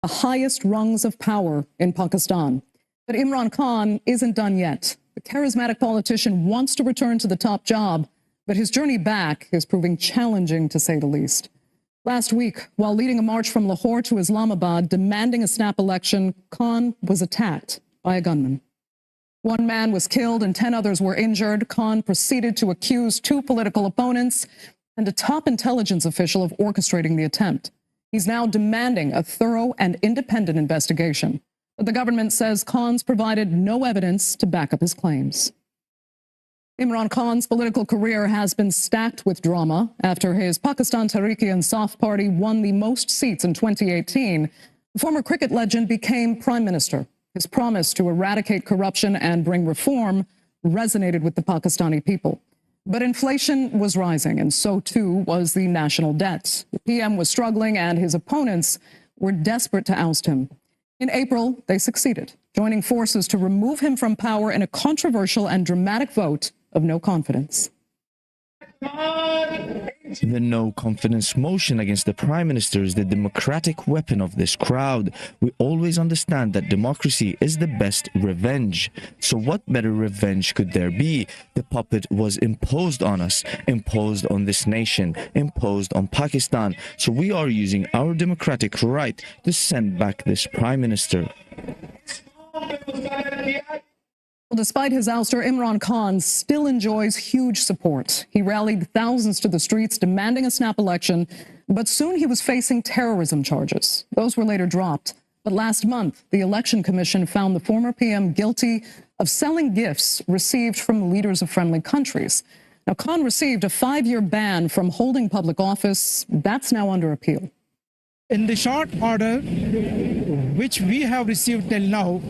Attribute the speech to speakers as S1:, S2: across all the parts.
S1: the highest rungs of power in Pakistan. But Imran Khan isn't done yet. The charismatic politician wants to return to the top job, but his journey back is proving challenging, to say the least. Last week, while leading a march from Lahore to Islamabad demanding a snap election, Khan was attacked by a gunman. One man was killed and 10 others were injured. Khan proceeded to accuse 2 political opponents and a top intelligence official of orchestrating the attempt. He's now demanding a thorough and independent investigation. But the government says Khan's provided no evidence to back up his claims. Imran Khan's political career has been stacked with drama. After his Pakistan TRT Insaf party won the most seats in 2018, the former cricket legend became prime minister. His promise to eradicate corruption and bring reform resonated with the Pakistani people. But inflation was rising, and so too was the national debt. The PM was struggling, and his opponents were desperate to oust him. In April, they succeeded, joining forces to remove him from power in a controversial and dramatic vote of no confidence.
S2: The no confidence motion against the Prime Minister is the democratic weapon of this crowd. We always understand that democracy is the best revenge. So what better revenge could there be? The puppet was imposed on us, imposed on this nation, imposed on Pakistan. So we are using our democratic right to send back this Prime Minister.
S1: Well, despite his ouster, Imran Khan still enjoys huge support. He rallied thousands to the streets demanding a snap election, but soon he was facing terrorism charges. Those were later dropped. But last month, the Election Commission found the former PM guilty of selling gifts received from leaders of friendly countries. Now, Khan received a 5-year ban from holding public office. That's now under appeal.
S3: In the short order, which we have received till now,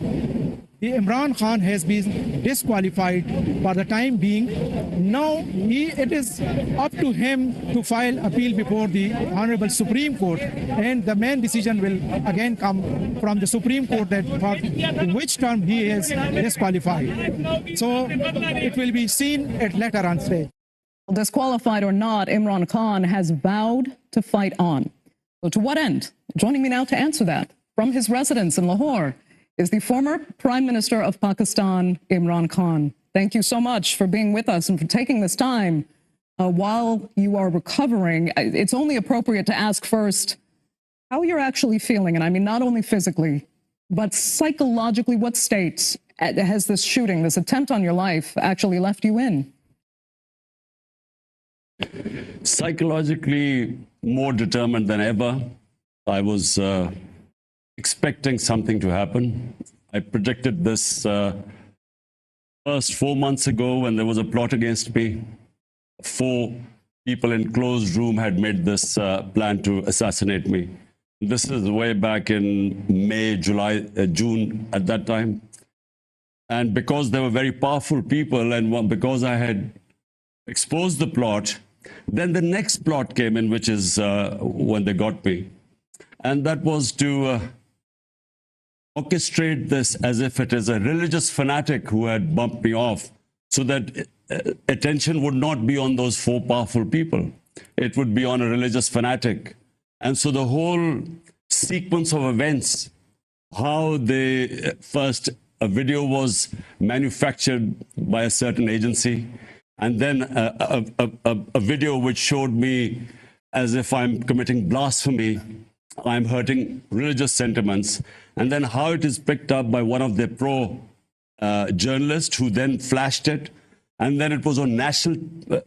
S3: Imran Khan has been disqualified for the time being. Now it is up to him to file appeal before the Honorable Supreme Court, and the main decision will again come from the Supreme Court that for which term he is disqualified. So it will be seen at later on stage.
S1: Disqualified or not, Imran Khan has vowed to fight on. So to what end? Joining me now to answer that from his residence in Lahore is the former Prime Minister of Pakistan, Imran Khan. Thank you so much for being with us and for taking this time while you are recovering. It's only appropriate to ask first how you're actually feeling. And I mean, not only physically, but psychologically, what state has this shooting, this attempt on your life actually left you in?
S4: Psychologically, more determined than ever. I was expecting something to happen. I predicted this first 4 months ago when there was a plot against me. 4 people in closed room had made this plan to assassinate me. This is way back in May, July, June at that time. And because they were very powerful people and because I had exposed the plot, then the next plot came in, which is when they got me. And that was to orchestrate this as if it is a religious fanatic who had bumped me off, so that attention would not be on those 4 powerful people. It would be on a religious fanatic. And so the whole sequence of events, how they first, a video was manufactured by a certain agency, and then a video which showed me as if I'm committing blasphemy, I'm hurting religious sentiments, and then how it is picked up by one of their journalists who then flashed it, and then it was on national,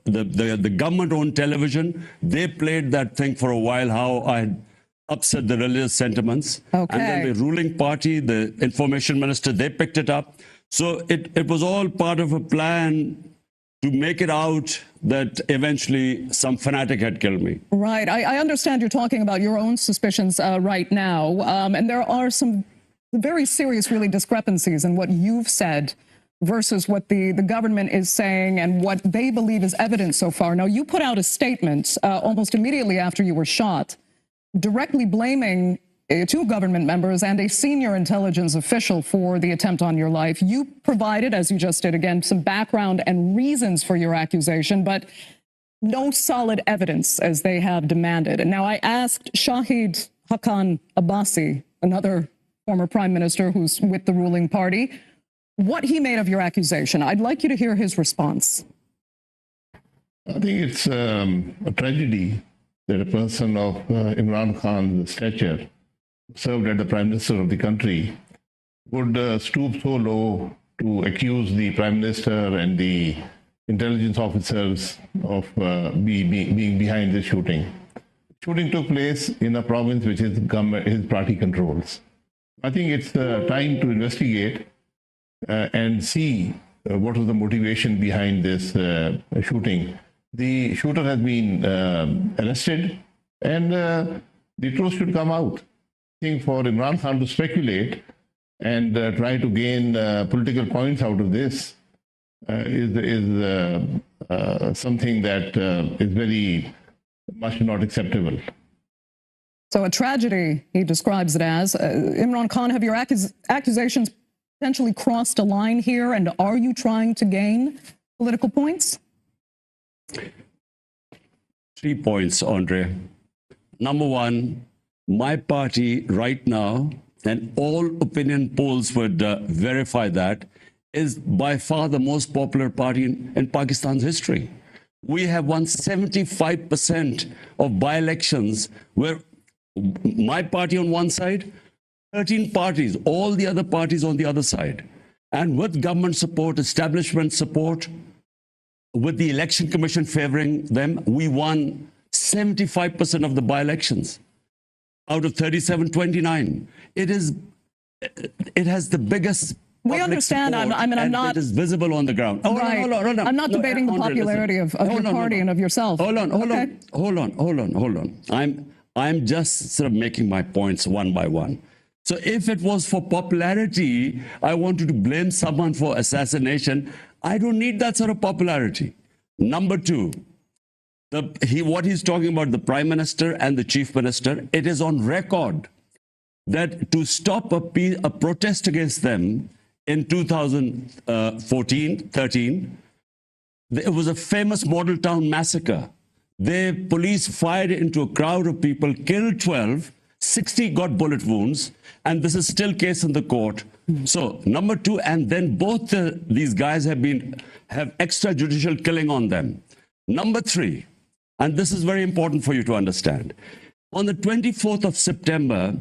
S4: the government-owned television. They played that thing for a while, how I had upset the religious sentiments. Okay. And then the ruling party, the information minister, they picked it up. So it was all part of a plan to make it out that eventually some fanatic had killed me.
S1: Right. I understand you're talking about your own suspicions right now. And there are some very serious, really, discrepancies in what you've said versus what the government is saying and what they believe is evidence so far. Now, you put out a statement almost immediately after you were shot, directly blaming 2 government members and a senior intelligence official for the attempt on your life. You provided, as you just did again, some background and reasons for your accusation, but no solid evidence as they have demanded. And now I asked Shahid Haqqan Abbasi, another former prime minister who's with the ruling party. What he made of your accusation, I'd like you to hear his response.
S5: I think it's a tragedy that a person of Imran Khan's stature, served as the Prime Minister of the country, would stoop so low to accuse the Prime Minister and the intelligence officers of being behind this shooting. Shooting took place in a province which his party controls. I think it's time to investigate and see what was the motivation behind this shooting. The shooter has been arrested, and the truth should come out. I think for Imran Khan to speculate and try to gain political points out of this is something that is very much not acceptable.
S1: So a tragedy, he describes it as. Imran Khan, have your accusations potentially crossed a line here, and are you trying to gain political points?
S4: 3 points, Andrea. Number one, my party right now, and all opinion polls would verify that, is by far the most popular party in Pakistan's history. We have won 75% of by-elections where my party on one side, 13 parties, all the other parties on the other side. And with government support, establishment support, with the election commission favoring them, we won 75% of the by-elections out of 37, 29. It has the biggest.
S1: We understand. I mean, I'm not.
S4: It is visible on the ground.
S1: Right.
S4: Hold on.
S1: I'm not debating the popularity of your party and of yourself.
S4: Hold on. I'm just sort of making my points one by one. So if it was for popularity, I wanted to blame someone for assassination. I don't need that sort of popularity. Number two, what he's talking about, the Prime Minister and the Chief Minister, it is on record that to stop a protest against them in 2014-13, it was a famous model town massacre. The police fired into a crowd of people, killed 12, 60 got bullet wounds, and this is still case in the court. So number two, and then both these guys have extrajudicial killing on them. Number three, and this is very important for you to understand. On the 24th of September,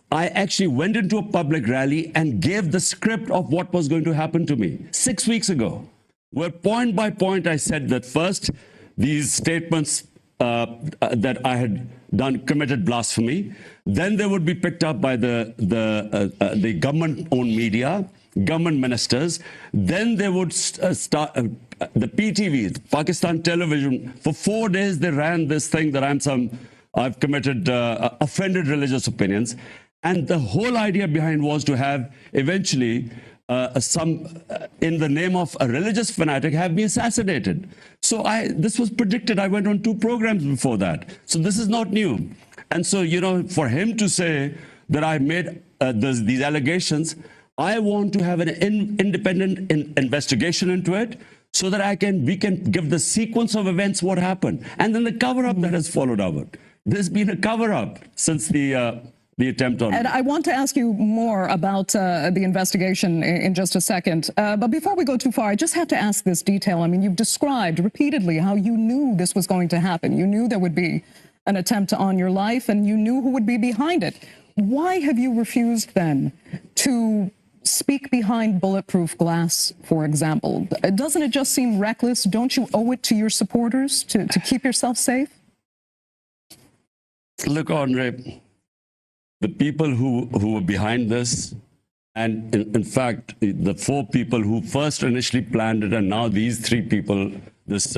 S4: I actually went into a public rally and gave the script of what was going to happen to me 6 weeks ago, where point by point I said that first, these statements that I had committed blasphemy. Then they would be picked up by the government-owned media, government ministers. Then they would start the PTV, Pakistan Television. For 4 days they ran this thing that I've committed offended religious opinions, and the whole idea behind was to have eventually in the name of a religious fanatic, have me assassinated. So this was predicted. I went on 2 programs before that. So this is not new. And so, for him to say that I made these allegations, I want to have an independent investigation into it so that we can give the sequence of events, what happened. And then the cover-up that has followed up. There's been a cover-up since the attempt on. And
S1: I want to ask you more about the investigation in just a second. But before we go too far, I just have to ask this detail. I mean, you've described repeatedly how you knew this was going to happen. You knew there would be an attempt on your life, and you knew who would be behind it. Why have you refused then to speak behind bulletproof glass, for example? Doesn't it just seem reckless? Don't you owe it to your supporters to keep yourself safe?
S4: Look, Andre, the people who were behind this, and in fact, the 4 people who first initially planned it, and now these 3 people, this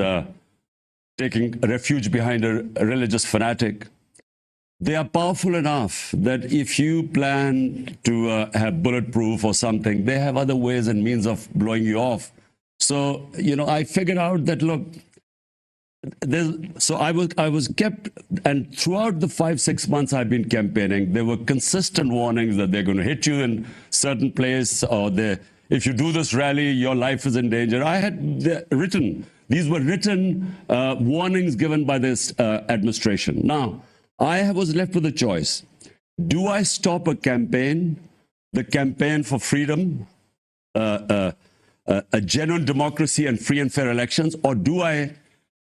S4: taking refuge behind a religious fanatic, they are powerful enough that if you plan to have bulletproof or something, they have other ways and means of blowing you off. So, I figured out that, look, so I was kept, and throughout the 5-6 months I've been campaigning, there were consistent warnings that they're going to hit you in certain place, or if you do this rally, your life is in danger. These were written warnings given by this administration. Now, I was left with a choice. Do I stop a campaign, the campaign for freedom, a genuine democracy and free and fair elections, or do I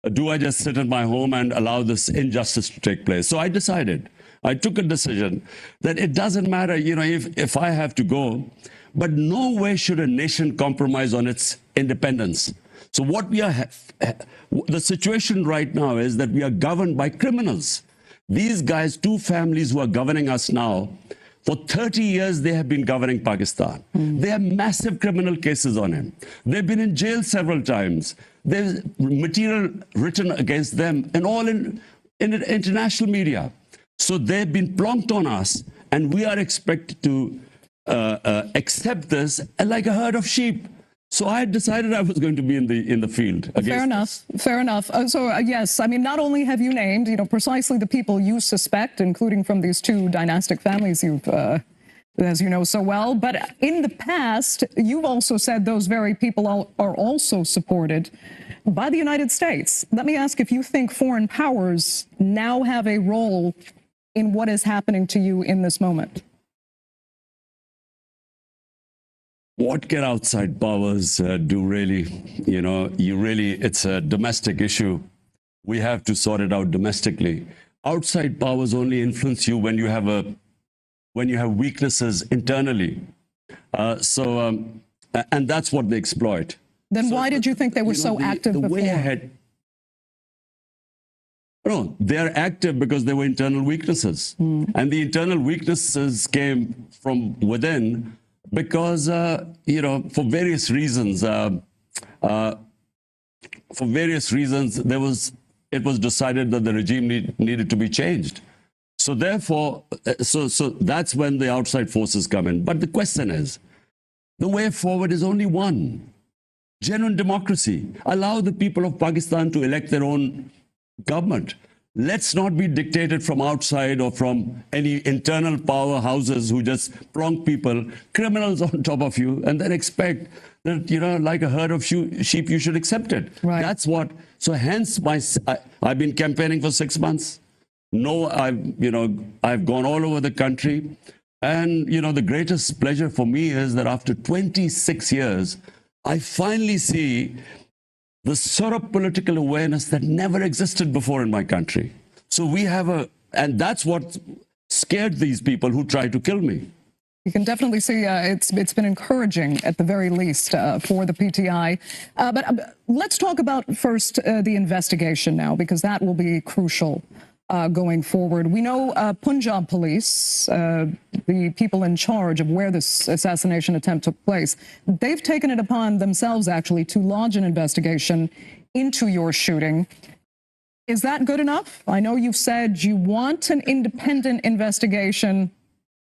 S4: just sit at my home and allow this injustice to take place? So I decided, I took a decision that it doesn't matter, if I have to go, but no way should a nation compromise on its independence. So what the situation right now is that we are governed by criminals. These guys, two families who are governing us now, for 30 years, they have been governing Pakistan. They have massive criminal cases on him. They've been in jail several times. There's material written against them and all in international media. So they've been plonked on us, and we are expected to accept this like a herd of sheep. So I had decided I was going to be in the field.
S1: Fair enough. Fair enough. Yes, I mean, not only have you named, precisely the people you suspect, including from these two dynastic families you've, as you know so well, but in the past, you've also said those very people are also supported by the United States. Let me ask if you think foreign powers now have a role in what is happening to you in this moment.
S4: What can outside powers do, really? It's a domestic issue. We have to sort it out domestically. Outside powers only influence you when you have weaknesses internally. And that's what they exploit.
S1: Then why did you think they were so active before?
S4: Way ahead. No, they are active because there were internal weaknesses. And the internal weaknesses came from within, because, for various reasons, it was decided that the regime needed to be changed. So therefore, so that's when the outside forces come in. But the question is, the way forward is only one: genuine democracy. Allow the people of Pakistan to elect their own government. Let's not be dictated from outside or from any internal powerhouses who just plonk people, criminals on top of you, and then expect that, like a herd of sheep, you should accept it.
S1: Right.
S4: That's what. So hence, I've been campaigning for 6 months. No, I've gone all over the country. And, the greatest pleasure for me is that after 26 years, I finally see the sort of political awareness that never existed before in my country. So we have and that's what scared these people who tried to kill me.
S1: You can definitely see it's been encouraging, at the very least, for the PTI. But let's talk about first the investigation now, because that will be crucial going forward. We know Punjab police, the people in charge of where this assassination attempt took place, they've taken it upon themselves, actually, to lodge an investigation into your shooting. Is that good enough? I know you've said you want an independent investigation.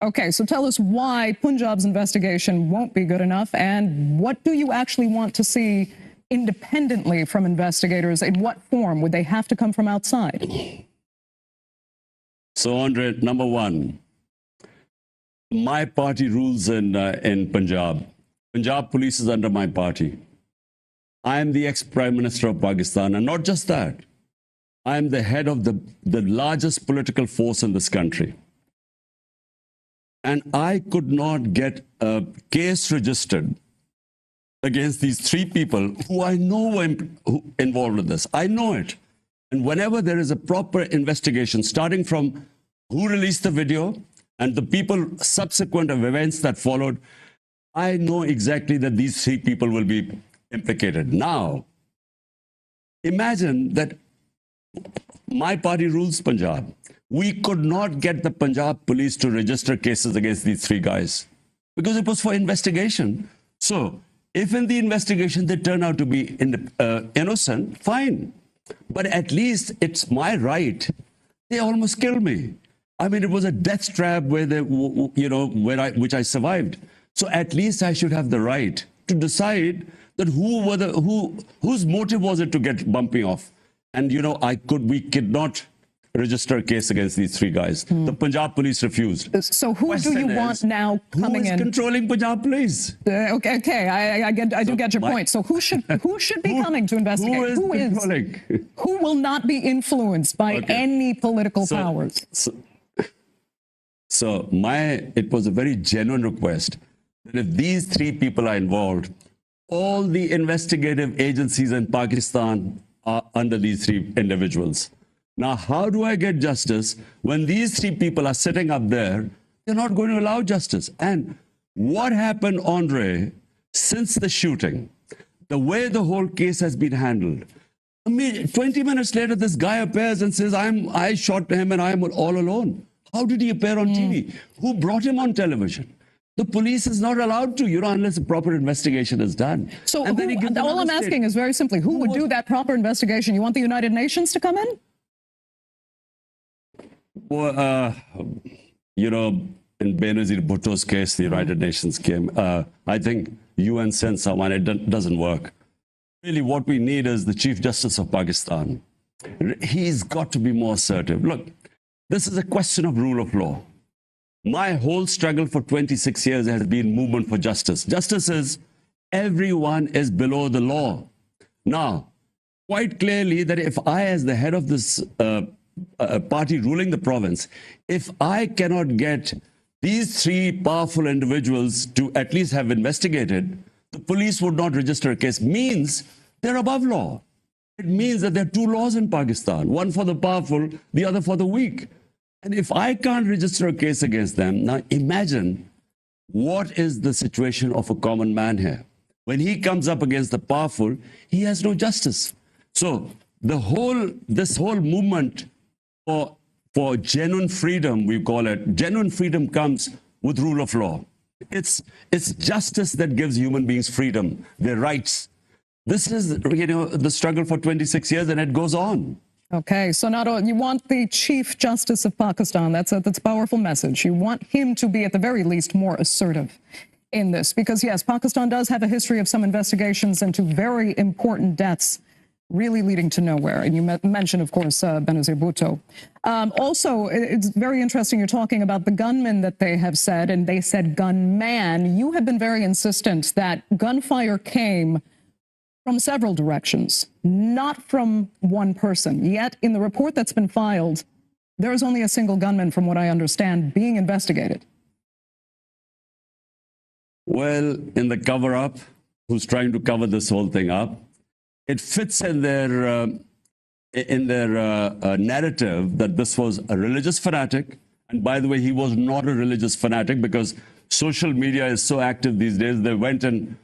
S1: Okay, so tell us why Punjab's investigation won't be good enough, and what do you actually want to see independently from investigators? In what form? Would they have to come from outside?
S4: So, Andre, number one, my party rules in Punjab. Punjab police is under my party. I am the ex-Prime Minister of Pakistan, and not just that. I am the head of the largest political force in this country. And I could not get a case registered against these three people who I know were involved in this. I know it. And whenever there is a proper investigation, starting from who released the video and the people subsequent of events that followed, I know exactly that these three people will be implicated. Now, imagine that my party rules Punjab. We could not get the Punjab police to register cases against these three guys because it was for investigation. So if in the investigation they turn out to be innocent, fine. But at least it's my right. They almost killed me. I mean, it was a death trap where they, which I survived. So at least I should have the right to decide that whose motive was it to get bumping off. And we could not register a case against these three guys. The Punjab police refused.
S1: So who do you want now coming in?
S4: Who is controlling Punjab police?
S1: Okay, I do get your point. So who should be coming to investigate? Who will not be influenced by any political powers?
S4: So it was a very genuine request that if these three people are involved, all the investigative agencies in Pakistan are under these three individuals. Now, how do I get justice when these three people are sitting up there? They're not going to allow justice. And what happened, Andre, since the shooting, the way the whole case has been handled, 20 minutes later, this guy appears and says, I shot him and I'm all alone. How did he appear on TV? Who brought him on television? The police is not allowed to, unless a proper investigation is done.
S1: So all I'm asking is very simply, who would do that proper investigation? You want the United Nations to come in?
S4: Well, in Benazir Bhutto's case, the United Nations came. I think UN sent someone. It doesn't work. Really, what we need is the Chief Justice of Pakistan. He's got to be more assertive. Look, this is a question of rule of law. My whole struggle for 26 years has been movement for justice. Justice is everyone is below the law. Now, quite clearly that if I, as the head of this party ruling the province, if I cannot get these three powerful individuals to at least have investigated, the police would not register a case, means they're above law. It means that there are two laws in Pakistan, one for the powerful, the other for the weak. And if I can't register a case against them, now imagine what is the situation of a common man here. When he comes up against the powerful, he has no justice. So this whole movement for genuine freedom, we call it, genuine freedom comes with rule of law. It's justice that gives human beings freedom, their rights. This is, the struggle for 26 years, and it goes on.
S1: Okay, so you want the Chief Justice of Pakistan. That's a powerful message. You want him to be, at the very least, more assertive in this. Because, yes, Pakistan does have a history of some investigations into very important deaths really leading to nowhere. And you mentioned, of course, Benazir Bhutto. Also, it's very interesting you're talking about the gunmen that they have said, and they said gunman. You have been very insistent that gunfire came from several directions, not from one person. Yet, in the report that's been filed, there is only a single gunman, from what I understand, being investigated.
S4: Well, in the cover-up, who's trying to cover this whole thing up, it fits in their narrative that this was a religious fanatic. And by the way, he was not a religious fanatic, because social media is so active these days. They went and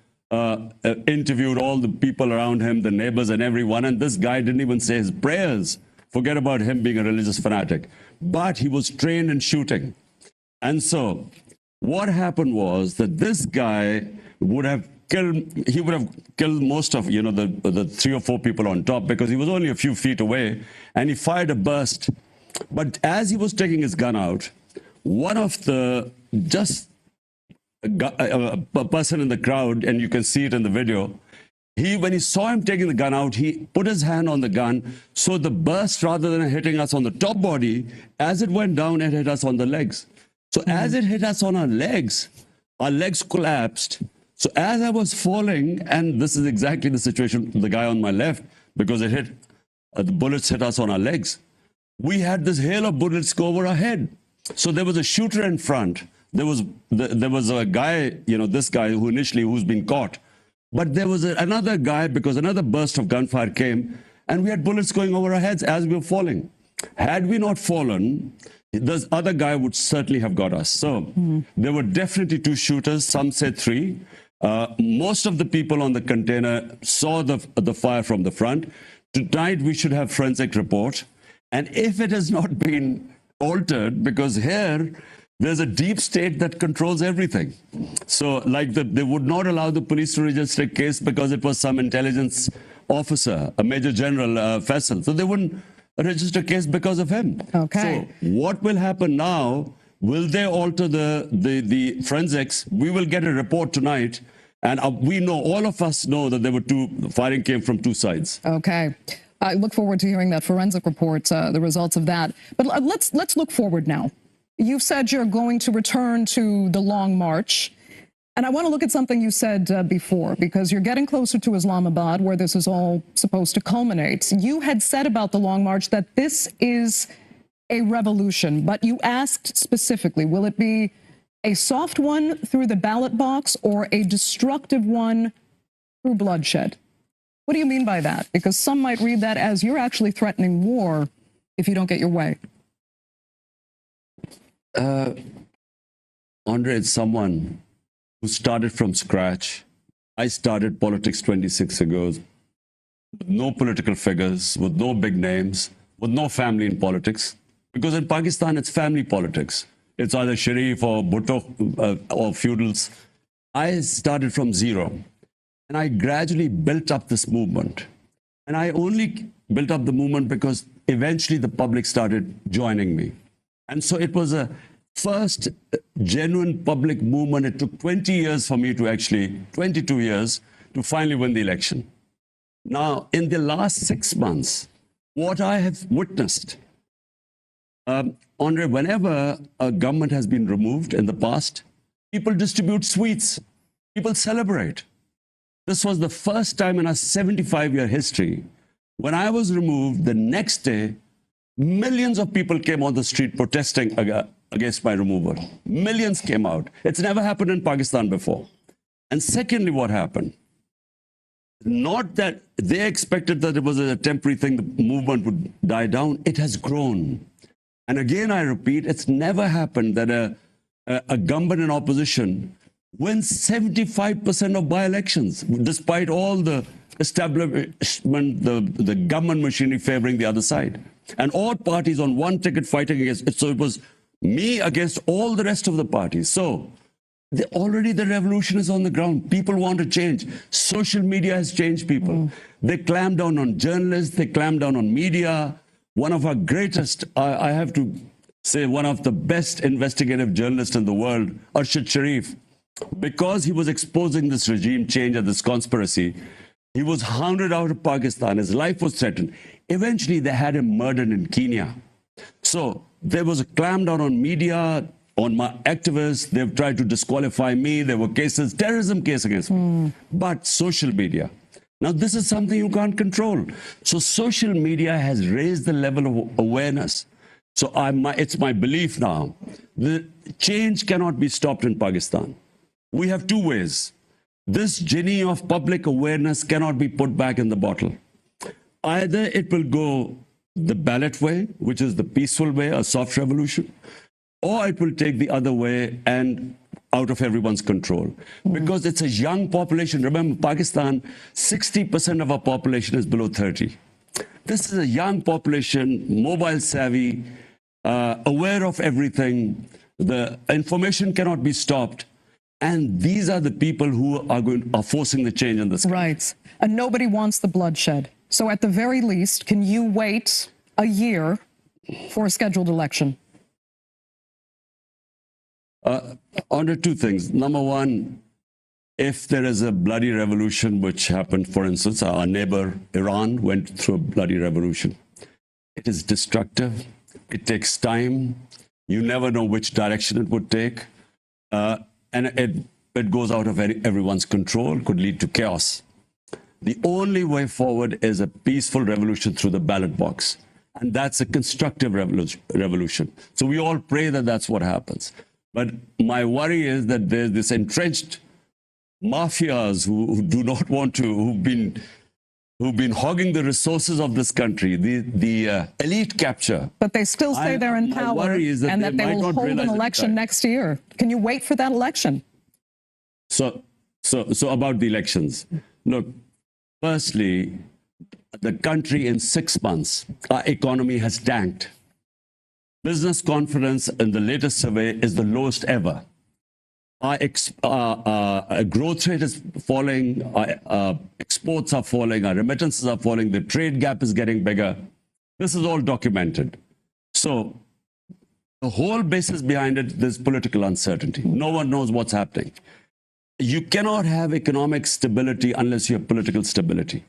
S4: interviewed all the people around him, the neighbors and everyone, and this guy didn't even say his prayers. Forget about him being a religious fanatic. But he was trained in shooting. And so what happened was that this guy would have killed most of, the 3 or 4 people on top, because he was only a few feet away, and he fired a burst. But as he was taking his gun out, one of the a person in the crowd, and you can see it in the video, when he saw him taking the gun out, he put his hand on the gun, so the burst, rather than hitting us on the top body, as it went down, it hit us on the legs. So as it hit us on our legs collapsed. So as I was falling, and this is exactly the situation, the guy on my left, because the bullets hit us on our legs, we had this hail of bullets go over our head. So there was a shooter in front. There was a guy, this guy who's been caught. But there was another guy, because another burst of gunfire came, and we had bullets going over our heads as we were falling. Had we not fallen, this other guy would certainly have got us. So there were definitely 2 shooters, some said 3. Most of the people on the container saw the fire from the front. Tonight we should have forensic report. And if it has not been altered, because here there's a deep state that controls everything. So they would not allow the police to register a case because it was some intelligence officer, a Major General Faisal. So they wouldn't register a case because of him.
S1: Okay.
S4: So what will happen now? Will they alter the forensics? We will get a report tonight. And we know, all of us know, that there were firing came from 2 sides.
S1: Okay. I look forward to hearing that forensic report, the results of that. But let's look forward now. You've said you're going to return to the Long March. And I want to look at something you said before, because you're getting closer to Islamabad, where this is all supposed to culminate. You had said about the Long March that this is a revolution, but you asked specifically, will it be a soft one through the ballot box or a destructive one through bloodshed? What do you mean by that? Because some might read that as you're actually threatening war if you don't get your way.
S4: Andre, it's someone who started from scratch. I started politics 26 ago, with no political figures, with no big names, with no family in politics. Because in Pakistan, it's family politics. It's either Sharif or Bhutto or feudals. I started from zero. And I gradually built up this movement. And I only built up the movement because eventually the public started joining me. And so it was a first genuine public movement. It took 20 years for me to actually, 22 years, to finally win the election. Now, in the last 6 months, what I have witnessed, Andre, whenever a government has been removed in the past, people distribute sweets, people celebrate. This was the first time in our 75-year history. When I was removed, the next day, millions of people came on the street protesting against my removal. Millions came out. It's never happened in Pakistan before. And secondly, what happened? Not that they expected that it was a temporary thing, the movement would die down. It has grown. And again, I repeat, it's never happened that a government in opposition wins 75% of by-elections, despite all the establishment, the government machinery favoring the other side. And all parties on one ticket fighting against it. So it was me against all the rest of the parties. So already the revolution is on the ground. People want to change. Social media has changed people. They clamp down on journalists. They clamp down on media. One of our greatest, I have to say, one of the best investigative journalists in the world, Arshad Sharif, because he was exposing this regime change and this conspiracy, he was hounded out of Pakistan. His life was threatened. Eventually, they had him murdered in Kenya. So there was a clamp down on media, on my activists. They've tried to disqualify me. There were cases, terrorism case against me. But social media. Now, this is something you can't control. So social media has raised the level of awareness. So it's my belief now, the change cannot be stopped in Pakistan. We have two ways. This genie of public awareness cannot be put back in the bottle. Either it will go the ballot way, which is the peaceful way, a soft revolution, or it will take the other way and out of everyone's control. Because it's a young population. Remember, Pakistan, 60% of our population is below 30. This is a young population, mobile savvy, aware of everything. The information cannot be stopped. And these are the people who are forcing the change in this country.
S1: Right. And nobody wants the bloodshed. So at the very least, can you wait a year for a scheduled election?
S4: Under two things. Number one, if there is a bloody revolution, which happened, for instance, our neighbor Iran went through a bloody revolution. It is destructive. It takes time. You never know which direction it would take. And it goes out of everyone's control, could lead to chaos. The only way forward is a peaceful revolution through the ballot box. And that's a constructive revolution. So we all pray that that's what happens. But my worry is that there's this entrenched mafias who do not want to, who've been hogging the resources of this country, the elite capture.
S1: But they still say they're in power and that they will hold an election next year. Can you wait for that election?
S4: So about the elections. Look, firstly, the country in 6 months, our economy has tanked. Business confidence in the latest survey is the lowest ever. Our growth rate is falling, our exports are falling, our remittances are falling, the trade gap is getting bigger. This is all documented. So the whole basis behind it, there's political uncertainty. No one knows what's happening. You cannot have economic stability unless you have political stability.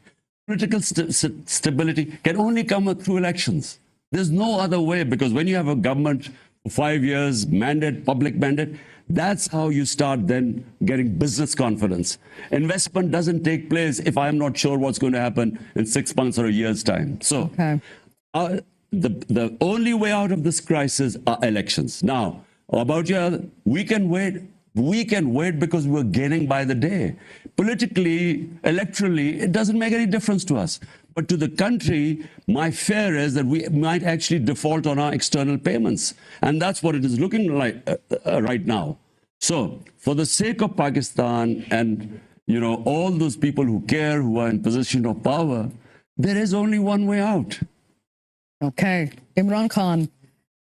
S4: Political stability can only come through elections. There's no other way, because when you have a government for 5 years, mandate, public mandate, that's how you start then getting business confidence. Investment doesn't take place if I'm not sure what's going to happen in 6 months or a year's time. So the only way out of this crisis are elections. Now, about we can wait because we're gaining by the day. Politically, electorally, it doesn't make any difference to us. But to the country, my fear is that we might actually default on our external payments. And that's what it is looking like right now. So, for the sake of Pakistan and, all those people who care, who are in position of power, there is only one way out.
S1: Okay. Imran Khan,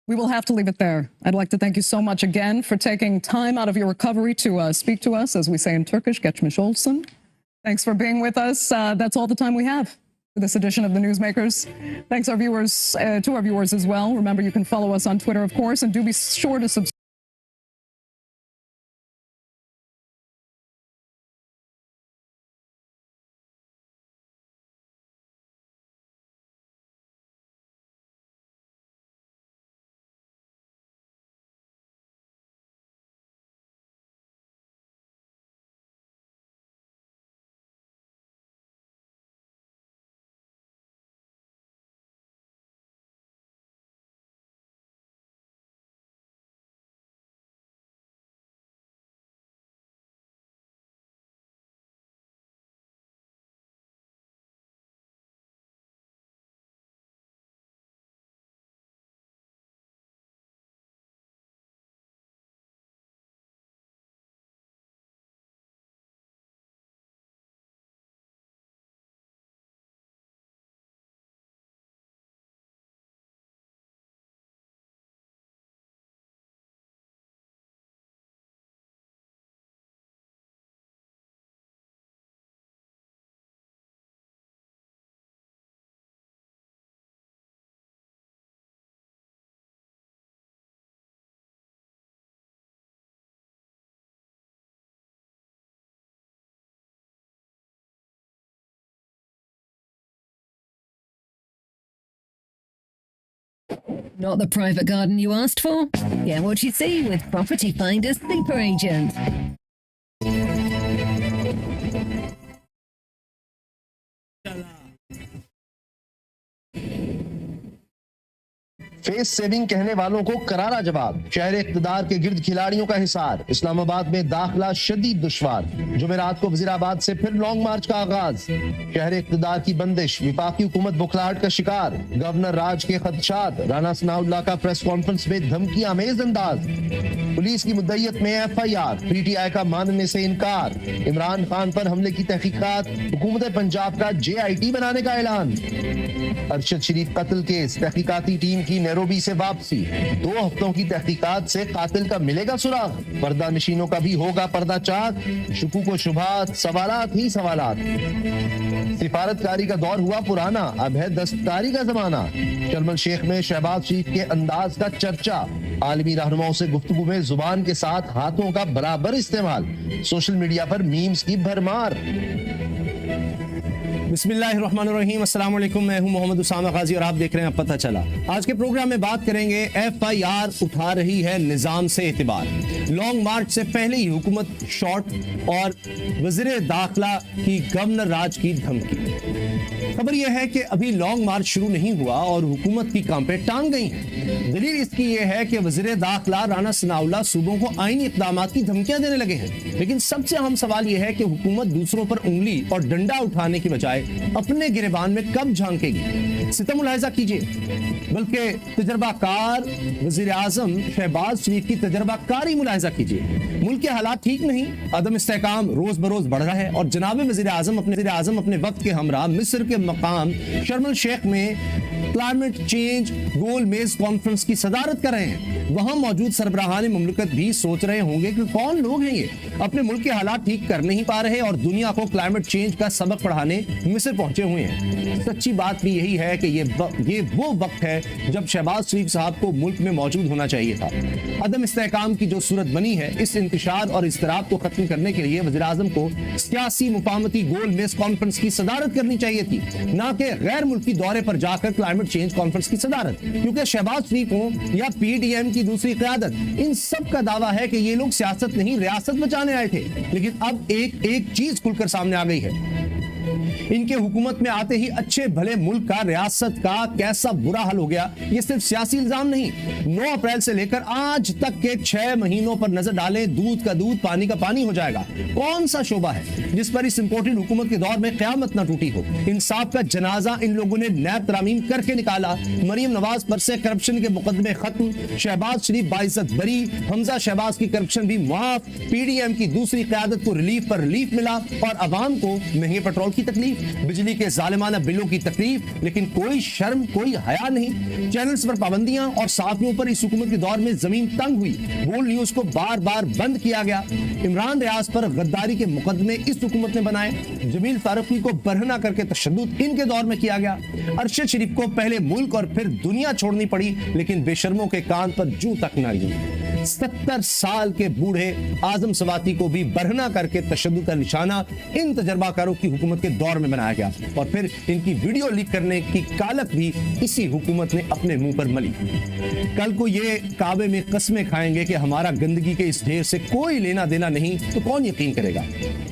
S1: we will have to leave it there. I'd like to thank you so much again for taking time out of your recovery to speak to us, as we say in Turkish, geçmiş olsun. Thanks for being with us. That's all the time we have for this edition of the Newsmakers. Thanks to our viewers as well. Remember, you can follow us on Twitter, of course, and do be sure to subscribe.
S6: Not the private garden you asked for? Get what you see with Property Finder's Super Agent.
S7: Face saving कहने वालों को करारा जवाब। शहर इक़्तिदार के गिर्द खिलाड़ियों का हिसार। इस्लामाबाद में दाखिला शदीद दुश्वार। जुमेरात को वज़ीराबाद से फिर लॉन्ग मार्च का आगाज। शहर इक़्तिदार की बंदिश। विफाकी हुकूमत बुखलाहट का शिकार। गवर्नर राज के खदशात। राना सनाउल्लाह का प्रेस कॉन्फ्रेंस में धमकी आमेज अंदाज। पुलिस की मुद्दईयत में FIR। PTI का मानने से इनकार। इमरान खान पर हमले की तहकीकात। हुकूमत पंजाब का JIT बनाने का ऐलान। अरशद शरीफ कत्ल केस। तहकीकाती टीम की नैरोबी से वापसी। 2 हफ्तों की तहकीकात से कातिल का मिलेगा सुराग। पर्दा नशीनों का भी होगा पर्दा चाक। शुकूक व शुबहात, सवालात ही सवालात। सिफारतकारी का दौर हुआ पुराना, अब है दस्तकारी का जमाना। शर्म अल शेख में शहबाज शरीफ के अंदाज का चर्चा। आलमी रहनुमाओं से गुफ्तगू में जुबान के साथ हाथों का बराबर इस्तेमाल। सोशल मीडिया पर मीम्स की भरमार।
S8: बिस्मिल्लाहिर्रहमानिर्रहीम, अस्सलाम वालेकुम। मैं हूं मोहम्मद उसामा गाजी और आप देख रहे हैं पता चला। आज के प्रोग्राम में बात करेंगे FIR उठा रही है निजाम से एतबार। लॉन्ग मार्च से पहले ही हुकूमत शॉर्ट और वज़ीर दाखिला की गवर्नर राज की धमकी। खबर यह है कि अभी लॉन्ग मार्च शुरू नहीं हुआ और हुकूमत की कांपे टांग गई हैं। दलील इसकी यह है कि वज़ीर दाखिला राना सनाउल्लाह सूबों को आईनी इक़दामात की धमकियां देने लगे हैं। लेकिन सबसे अहम सवाल यह है कि हुकूमत दूसरों पर उंगली और डंडा उठाने की बजाय अपने गिरेबान में कब झांकेगी। सितम मुलाहिजा कीजिए, बल्कि तजर्बाकार वज़ीर आज़म शहबाज शरीफ की तजर्बाकारी मुलाहिजा कीजिए। मुल्क के हालात ठीक नहीं, अदम इस्तेहकाम रोज बरोज बढ़ रहा है और जनाब वज़ीर आज़म अपने वक्त के हमरा मिस्र के मकाम शर्म अल शेख में क्लाइमेट चेंज गोल मेज कॉन्फ्रेंस की सदारत कर रहे हैं। वहां मौजूद सरबराहान मुमलिकत भी सोच रहे होंगे कि कौन लोग हैं ये, अपने मुल्क के हालात ठीक कर नहीं पा रहे और दुनिया को क्लाइमेट चेंज का सबक पढ़ाने मिस्र पहुंचे हुए हैं। सच्ची बात भी यही है कि ये वो वक्त है जब शहबाज शरीफ साहब को मुल्क में मौजूद होना चाहिए था। अदम इस्तेहकाम की जो सूरत बनी है, इस इंतशार और इज़्तिराब को खत्म करने के लिए वज़ीर आज़म को सियासी मुफाहमती गोल मेज कॉन्फ्रेंस की सदारत करनी चाहिए थी, ना कि गैर मुल्की दौरे पर जाकर क्लाइमेट चेंज कॉन्फ्रेंस की सदारत। क्योंकि शहबाज शरीफ हो या PDM की दूसरी क़यादत, इन सब का दावा है कि ये लोग सियासत नहीं रियासत बचाने आए थे। लेकिन अब एक चीज खुलकर सामने आ गई है, इनके हुकूमत में आते ही अच्छे भले मुल्क का, रियासत का कैसा बुरा हाल हो गया। ये सिर्फ सियासी इल्जाम नहीं, 9 अप्रैल से लेकर आज तक के 6 महीनों पर नजर डालें, दूध का दूध पानी का पानी हो जाएगा। कौन सा शोबा है जिस पर इस इंपोर्टेड हुकूमत के दौर में क़यामत ना टूटी हो। इंसाफ का जनाजा इन लोगों ने नैब तरामीम करके निकाला। मरियम नवाज पर से करप्शन के मुकदमे खत्म, शहबाज शरीफ बाइज्जत बरी, हमजा शहबाज की करप्शन भी माफ, पीडीएम की दूसरी क़यादत को रिलीफ पर रिलीफ मिला और अवाम को महंगे पेट्रोल की तकलीफ, बिजली के जालिमाना बिलों की तकलीफ, लेकिन कोई शर्म कोई हया नहीं। चैनल्स पर पाबंदियां और साथियों पर इस हुकूमत के दौर में जमीन तंग हुई। बोल्ड न्यूज को बार बार बंद किया गया। इमरान रियाज पर गद्दारी के मुकदमे इस हुकूमत ने बनाए। जमील फारूकी को बरहना करके तशद्दुद इनके दौर में किया गया। अरशद शरीफ को पहले मुल्क और फिर दुनिया छोड़नी पड़ी, लेकिन बेशर्मों के कान पर जूं तक न ली। 70 साल के बूढ़े आजम सवाती को भी बरहना करके तशद्दुद का निशाना इन तजर्बाकारों की हुकूमत के दौर में बनाया गया और फिर इनकी वीडियो लीक करने की कालक भी इसी हुकूमत ने अपने मुंह पर मली। कल को ये काबे में कस्में खाएंगे कि हमारा गंदगी के इस ढेर से कोई लेना देना नहीं, तो कौन यकीन करेगा।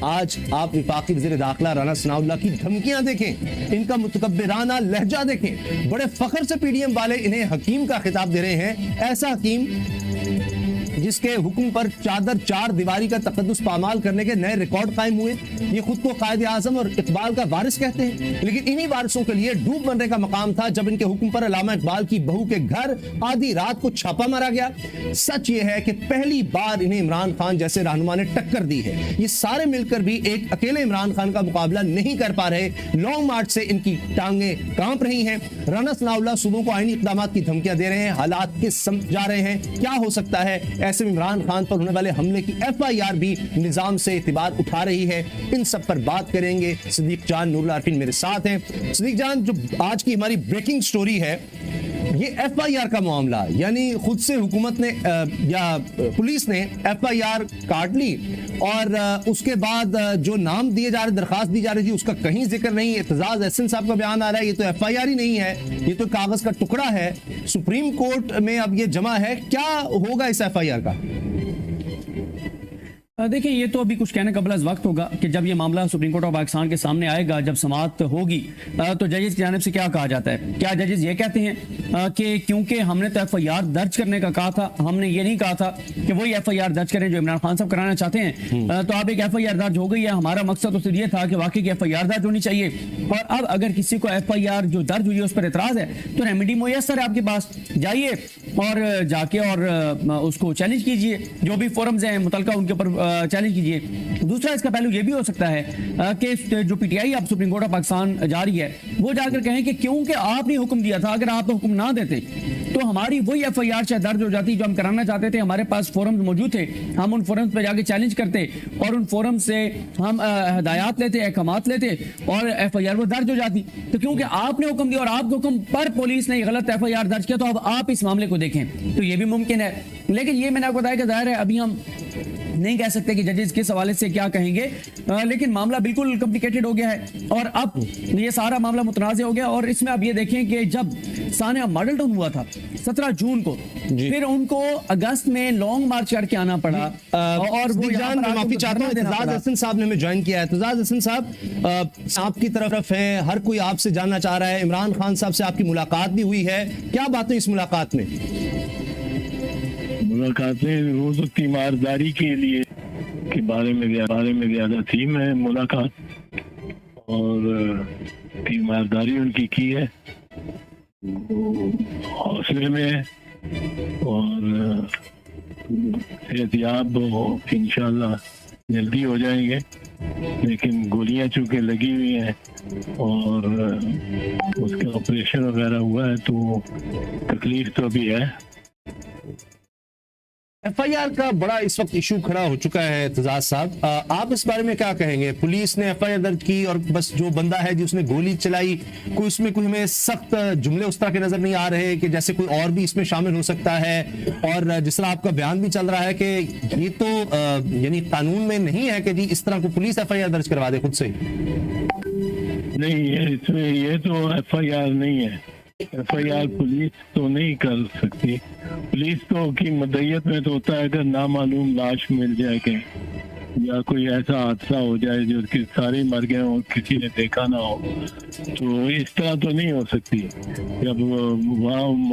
S8: आज आप वफाकी वज़ीर दाखिला राना सनाउल्लाह की धमकियां देखें, इनका मुतकब्बिराना लहजा देखें। बड़े फख्र से पीडीएम वाले इन्हें हकीम का खिताब दे रहे हैं। ऐसा हकीम जिसके हुक्म पर चादर चार दीवारी का तकद्दुस पामाल करने के नए रिकॉर्ड कायम हुए। ये खुद को कायदे आजम और इकबाल का वारिस कहते हैं, लेकिन इन्हीं वारिसों के लिए डूब बनने का मकाम था जब इनके हुक्म पर अल्लामा इकबाल की बहू के घर आधी रात को छापा मारा गया। सच ये है कि पहली बार इन्हें इमरान खान जैसे रहनुमा ने टक्कर दी है। ये सारे मिलकर भी एक अकेले इमरान खान का मुकाबला नहीं कर पा रहे। लॉन्ग मार्च से इनकी टांगे कांप रही हैं। राना सनाउल्लाह सूबों को आईनी इक़दाम की धमकियां दे रहे हैं। हालात के समझ जा रहे हैं क्या हो सकता है। ऐसे में इमरान खान पर होने वाले हमले की FIR भी निजाम से इतिबार उठा रही है। इन सब पर बात करेंगे। सिद्दीक जान नूरुल आरिफीन मेरे साथ हैं। सिद्दीक जान, जो आज की हमारी ब्रेकिंग स्टोरी है, ये FIR का मामला, यानी खुद से हुकूमत ने या पुलिस ने FIR काट ली और उसके बाद जो नाम दिए जा रहे, दरखास्त दी जा रही थी, उसका कहीं जिक्र नहीं। एहतजाज एहसन साहब का बयान आ रहा है ये तो FIR ही नहीं है, ये तो कागज का टुकड़ा है। सुप्रीम कोर्ट में अब ये जमा है, क्या होगा इस FIR का?
S9: देखिए, ये तो अभी कुछ कहने का बड़ा वक्त होगा कि जब ये मामला सुप्रीम कोर्ट ऑफ पाकिस्तान के सामने आएगा, जब समाअत होगी, तो जजेस की जानिब से क्या कहा जाता है। क्या जजेस ये कहते हैं कि क्योंकि हमने तो FIR दर्ज करने का कहा था, हमने ये नहीं कहा था कि वही FIR दर्ज करें जो इमरान खान साहब कराना चाहते हैं, तो अब एक FIR दर्ज हो गई है। हमारा मकसद तो सिर्फ ये था कि वाकई की FIR दर्ज होनी चाहिए, और अब अगर किसी को FIR जो दर्ज हुई है उस पर एतराज है तो रेमेडी मुयस्सर है आपके पास, जाइए और जाके और उसको चैलेंज कीजिए। जो भी फोरम्स हैं मुतलका उनके ऊपर चैलेंज कीजिए। दूसरा इसका पहलू ये भी हो सकता है कि जो PTI अब सुप्रीम कोर्ट ऑफ पाकिस्तान जा रही है, वो जाकर कहें कि क्योंकि आपने हुक्म दिया था, अगर आप हुक्म ना देते तो हमारी वही FIR चाहे दर्ज हो जाती जो हम कराना चाहते थे। हमारे पास फोरम्स मौजूद थे, हम उन फोरम्स पे जाके चैलेंज करते और उन फोरम्स से हम हदायत लेते, अहकामात लेते और FIR वो दर्ज हो जाती। तो क्योंकि आपने हुक्म दिया और आपके हुक्म पर पुलिस ने गलत FIR दर्ज किया, तो अब आप इस मामले को देखें, तो ये भी मुमकिन है। लेकिन ये मैंने आपको बताया कि जाहिर है अभी हम नहीं कह सकते कि जजेस किस हवाले से क्या कहेंगे, लेकिन मामला बिल्कुल कॉम्प्लिकेटेड हो गया है और अब ये सारा मामला मुतनाज़ हो गया। और इसमें अब ये देखें कि जब सानिया मॉडल टाउन हुआ था 17 जून को, फिर उनको अगस्त में लॉन्ग मार्च करके आना पड़ा और वो
S8: माफी चाहता हूं, एहतजाज एहसन साहब ने हमें ज्वाइन किया है। एहतजाज एहसन साहब आपकी तरफ है, हर कोई आपसे जानना चाह रहा है। इमरान खान साहब से आपकी मुलाकात भी हुई है, क्या बात है इस मुलाकात में?
S10: मुलाकातें रोज तीमारदारी के लिए के बारे में ज्यादा थी। मैं मुलाकात और तीमारदारी उनकी की है, हौसले में और एहतियात इंशाल्लाह जल्दी हो जाएंगे। लेकिन गोलियां चूंकि लगी हुई हैं और उसका ऑपरेशन वगैरह हुआ है तो तकलीफ तो अभी है।
S8: FIR का बड़ा इस वक्त इशू खड़ा हो चुका है। एहतजाज साहब, आप इस बारे में क्या कहेंगे? पुलिस ने FIR दर्ज की और बस जो बंदा है जिसने गोली चलाई, कोई उसमें कोई हमें सख्त जुमले उस तरह के नजर नहीं आ रहे कि जैसे कोई और भी इसमें शामिल हो सकता है। और जिस तरह आपका बयान भी चल रहा है कि ये तो यानी कानून में नहीं है कि जी इस तरह को पुलिस FIR दर्ज करवा दे खुद से।
S10: नहीं, इसमें ये तो FIR नहीं है। FIR पुलिस तो नहीं कर सकती। पुलिस तो की मदयत में तो होता है अगर नामालूम लाश मिल जाए के یا کوئی ایسا حادثہ ہو جائے جو کہ سارے مر گئے ہوں کسی نے دیکھا نہ ہو, تو اس طرح تو نہیں ہو سکتی. جب وہاں